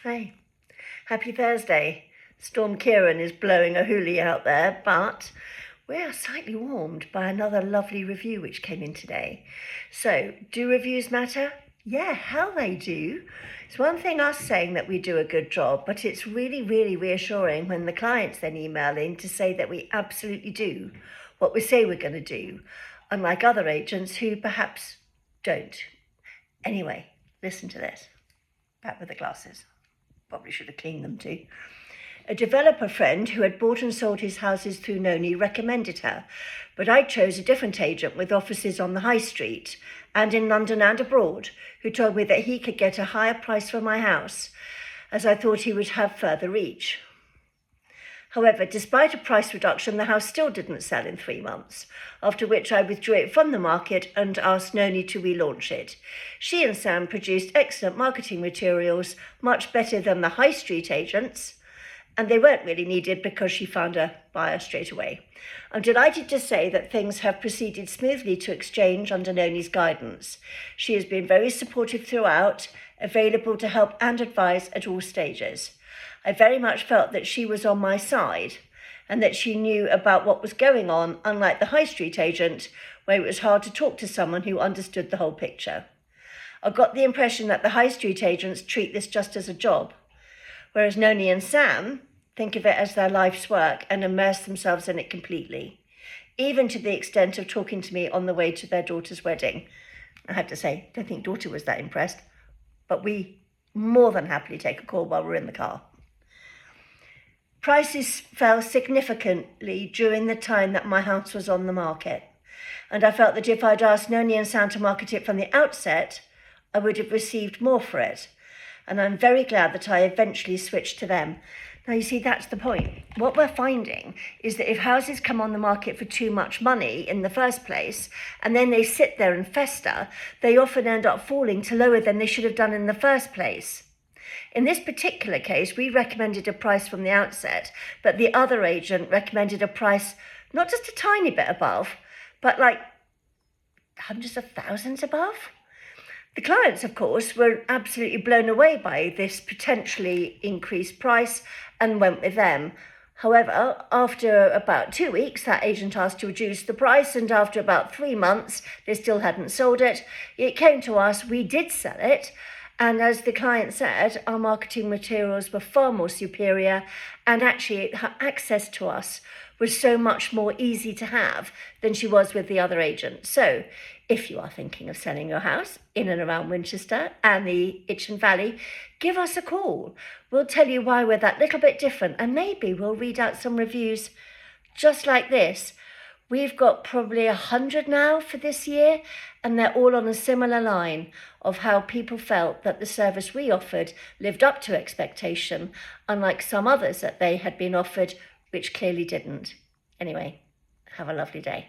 Hey, happy Thursday. Storm Kieran is blowing a hoolie out there, but we are slightly warmed by another lovely review which came in today. So, do reviews matter? Yeah, hell they do. It's one thing us saying that we do a good job, but it's really, really reassuring when the clients then email in to say that we absolutely do what we say we're going to do, unlike other agents who perhaps don't. Anyway, listen to this. Back with the glasses. Probably should have cleaned them too. A developer friend who had bought and sold his houses through Noni recommended her, but I chose a different agent with offices on the high street and in London and abroad, who told me that he could get a higher price for my house, as I thought he would have further reach. However, despite a price reduction, the house still didn't sell in 3 months, after which I withdrew it from the market and asked Noni to relaunch it. She and Sam produced excellent marketing materials, much better than the high street agents, and they weren't really needed because she found a buyer straight away. I'm delighted to say that things have proceeded smoothly to exchange under Noni's guidance. She has been very supportive throughout, available to help and advise at all stages. I very much felt that she was on my side and that she knew about what was going on, unlike the high street agent, where it was hard to talk to someone who understood the whole picture. I got the impression that the high street agents treat this just as a job, whereas Noni and Sam think of it as their life's work and immerse themselves in it completely, even to the extent of talking to me on the way to their daughter's wedding. I have to say, I don't think daughter was that impressed, but we more than happily take a call while we're in the car. Prices fell significantly during the time that my house was on the market, and I felt that if I'd asked Noni and Sam to market it from the outset, I would have received more for it, and I'm very glad that I eventually switched to them. Now, you see, that's the point. What we're finding is that if houses come on the market for too much money in the first place, and then they sit there and fester, they often end up falling to lower than they should have done in the first place. In this particular case, we recommended a price from the outset, but the other agent recommended a price not just a tiny bit above, but like hundreds of thousands above. The clients, of course, were absolutely blown away by this potentially increased price and went with them. However, after about 2 weeks, that agent asked to reduce the price, and after about 3 months, they still hadn't sold it. It came to us, we did sell it, and as the client said, our marketing materials were far more superior, and actually her access to us was so much more easy to have than she was with the other agent. So if you are thinking of selling your house in and around Winchester and the Itchen Valley, give us a call. We'll tell you why we're that little bit different, and maybe we'll read out some reviews just like this. We've got probably 100 now for this year, and they're all on a similar line of how people felt that the service we offered lived up to expectation, unlike some others that they had been offered, which clearly didn't. Anyway, have a lovely day.